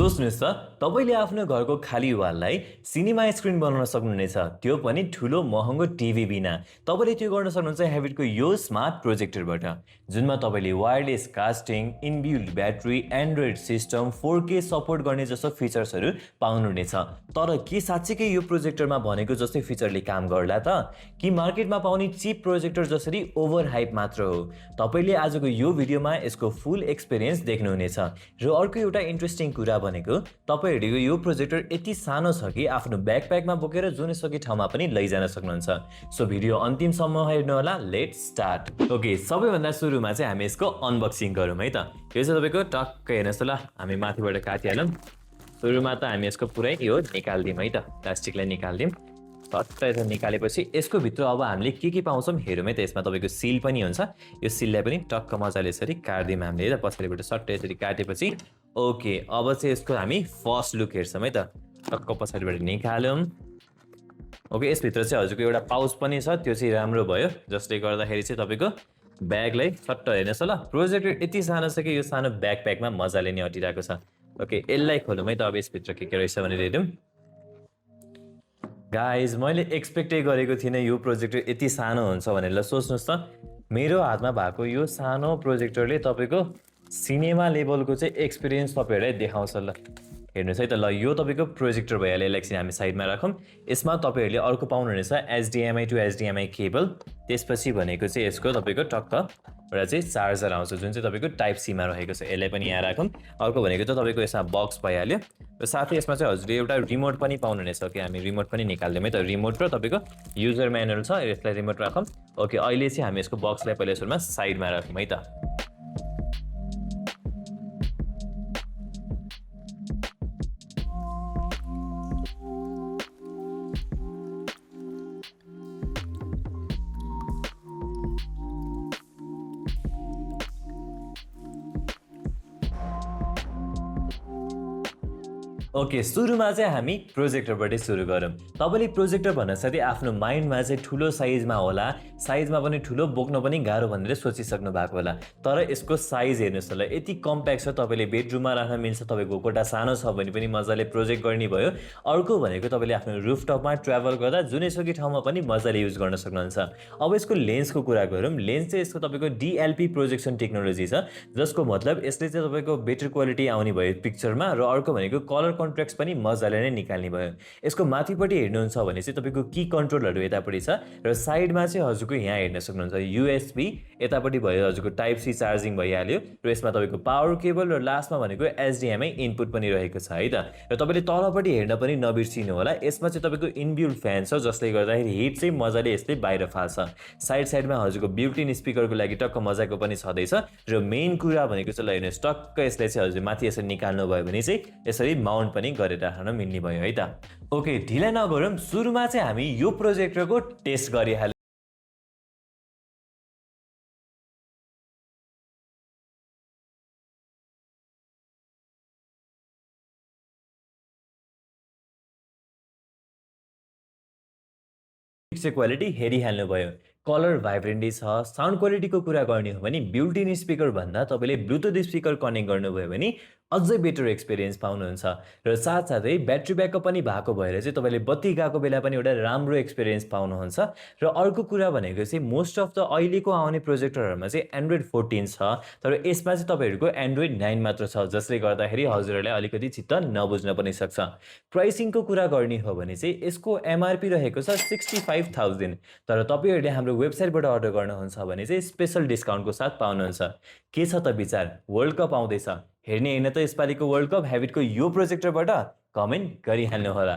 सोच्नुस् त तपाईले आफ्नो घरको खाली वाललाई सिनेमा स्क्रिन बनाउन सक्नुहुनेछ, त्यो पनि ठुलो महँगो टिभी बिना। तपाईले त्यो गर्न सक्नुहुन्छ हेभिटको यो स्मार्ट प्रोजेक्टरबाट, जुनमा तपाईले wireless casting, inbuilt battery, Android system, 4K support गर्ने जस्तो फिचर्सहरू पाउनुहुनेछ। तर के साँच्चीकै यो प्रोजेक्टरमा भनेको जस्तै फिचरले काम गर्ला त, कि मार्केटमा पाउने चिप प्रोजेक्टर जसरी ओभर हाइप मात्र हो? तपाईले आजको यो भिडियोमा यसको फुल एक्सपिरियन्स देख्नुहुनेछ। र अर्को एउटा इन्ट्रेस्टिङ कुरा भनेको तपाईहरुको यो प्रोजेक्टर यति सानो छ कि आफ्नो ब्याकप्याकमा बोकेर जुनसुकै ठाउँमा पनि लैजान सक्नुहुन्छ। सो भिडियो अन्तिमसम्म हेर्नु होला। Let's start. ओके, सबैभन्दा सुरुमा चाहिँ हामी यसको अनबक्सिङ गरौँ है त। यो चाहिँ तपाईको टक्क हेर्नुस् ल, हामी माथिबाट काटिहालौँ। सुरुमा त हामी यसको पुरै यो निकाल्दियौँ है त, प्लास्टिकलाई निकाल्दियौँ। सट्ट यसो निकालेपछि यसको भित्र अब हामीले के पाउँछौँ हेरौँ है त। यसमा तपाईँको सिल पनि हुन्छ, यो सिललाई पनि टक्क मजाले यसरी काट्दियौँ हामीले है त। पछाडिबाट सट्ट यसरी काटेपछि ओके, अब चाहिँ यसको हामी फर्स्ट लुक हेर्छौँ है त। टक्क पछाडिबाट निकाल्यौँ। ओके, यसभित्र चाहिँ हजुरको एउटा पाउच पनि छ, त्यो चाहिँ राम्रो भयो, जसले गर्दाखेरि चाहिँ तपाईँको ब्यागलाई सट्ट हेर्नुहोस् ल। प्रोजेक्टर यति सानो छ कि यो सानो ब्याकप्याकमा मजाले नै अटिरहेको छ। ओके, यसलाई खोलौँ है त। अब यसभित्र के रहेछ भनेर हेरौँ। गाइज, मैले एक्सपेक्टै गरेको थिइनँ यो प्रोजेक्टर यति सानो हुन्छ भनेर। ल सोच्नुहोस् त, मेरो हातमा भएको यो सानो प्रोजेक्टरले तपाईँको सिनेमा लेभलको चाहिँ एक्सपिरियन्स तपाईँहरूलाई देखाउँछ। ल हेर्नुहोस् है त। ल यो तपाईँको प्रोजेक्टर भइहाल्यो, यसलाई चाहिँ हामी साइडमा राखौँ। यसमा तपाईँहरूले अर्को पाउनुहुनेछ HDMI टु HDMI केबल। त्यसपछि भनेको चाहिँ यसको तपाईँको टक्क एउटा चाहिँ चार्जर आउँछ, जुन चाहिँ तपाईँको टाइप सीमा रहेको छ। यसलाई पनि यहाँ राखौँ। अर्को भनेको त तपाईँको यसमा बक्स भइहाल्यो। र साथै यसमा चाहिँ हजुरले एउटा रिमोट पनि पाउनुहुनेछ। कि हामी रिमोट पनि निकाल्दियौँ है त। रिमोट र तपाईँको युजर म्यानुअल छ, यसलाई रिमोट राखौँ। ओके, अहिले चाहिँ हामी यसको बक्सलाई पहिला सुरुमा साइडमा राखौँ है त। ओके, सुरुमा चाहिँ हामी प्रोजेक्टरबाटै सुरु गरौँ। तपाईँले प्रोजेक्टर भन्न साथै आफ्नो माइन्डमा चाहिँ ठुलो साइजमा होला, साइजमा पनि ठुलो, बोक्न पनि गाह्रो भनेर सोचिसक्नु भएको होला। तर यसको साइज हेर्नुहोस् ल, यति कम्प्याक्ट छ, तपाईँले बेडरुममा राख्न मिल्छ। तपाईँको कोठा सानो छ भने पनि मजाले प्रोजेक्ट गर्ने भयो। अर्को भनेको तपाईँले आफ्नो रुफटपमा ट्राभल गर्दा जुनैसुकै ठाउँमा पनि मजाले युज गर्न सक्नुहुन्छ। अब यसको लेन्सको कुरा गरौँ। लेन्स चाहिँ यसको तपाईँको DLP प्रोजेक्सन टेक्नोलोजी छ, जसको मतलब यसले चाहिँ तपाईँको बेटर क्वालिटी आउने भयो पिक्चरमा। र अर्को भनेको कलर कन्ट्रास्ट पनि मजाले नै निकाल्ने भयो। यसको माथिपट्टि हेर्नुहुन्छ भने चाहिँ तपाईँको की कन्ट्रोलहरू यतापट्टि छ, र साइडमा चाहिँ हजुरको यहाँ हेर्न सक्नुहुन्छ USB, यतापट्टि भयो हजुरको टाइप C चार्जिङ भइहाल्यो। र यसमा तपाईँको पावर केबल, र लास्टमा भनेको HDMI इनपुट पनि रहेको छ है त। र तपाईँले तलपट्टि हेर्न पनि नबिर्सिनु होला, यसमा चाहिँ तपाईँको इनबिल्ट फ्यान छ, जसले गर्दाखेरि हिट चाहिँ मजाले यसले बाहिर फाल्छ। साइडमा हजुरको बिल्ट इन स्पिकरको लागि टक्क मजाको पनि छँदैछ। र मेन कुरा भनेको चाहिँ ल हेर्नुहोस्, टक्क यसलाई चाहिँ हजुर माथि यसरी निकाल्नु भयो भने चाहिँ यसरी माउन्ट पनि गरेर राख्न मिल्ने भयो है त। ओके, ढिला नगरौँ, सुरुमा चाहिँ हामी यो प्रोजेक्टरको टेस्ट गरिहाल्यौँ। पिक्चर क्वालिटी हेरिहाल्नु भयो, कलर भाइब्रेन्टी छ। साउन्ड क्वालिटीको कुरा गर्ने हो भने बिल्ट इन स्पिकर भन्दा तपाईँले ब्लुटुथ स्पिकर कनेक्ट गर्नुभयो भने अझै बेटर एक्सपिरियन्स पाउनुहुन्छ। र साथसाथै ब्याट्री ब्याकअप पनि भएको भएर चाहिँ तपाईँले बत्ती गएको बेला पनि एउटा राम्रो एक्सपिरियन्स पाउनुहुन्छ। र अर्को कुरा भनेको चाहिँ मोस्ट अफ द अहिलेको आउने प्रोजेक्टरहरूमा चाहिँ एन्ड्रोइड 14 छ, तर यसमा चाहिँ तपाईँहरूको एन्ड्रोइड 9 मात्र छ, जसले गर्दाखेरि हजुरहरूलाई अलिकति चित्त नबुझ्न पनि सक्छ। प्राइसिङको कुरा गर्ने हो भने चाहिँ यसको MRP रहेको छ 65,000, तर तपाईँहरूले हाम्रो वेबसाइटबाट अर्डर गर्नुहुन्छ भने चाहिँ स्पेसल डिस्काउन्टको साथ पाउनुहुन्छ। के छ त विचार? वर्ल्ड कप आउँदैछ, हेर्ने होइन त यसपालिको वर्ल्ड कप हेभिटको यो प्रोजेक्टरबाट? कमेन्ट गरिहाल्नु होला।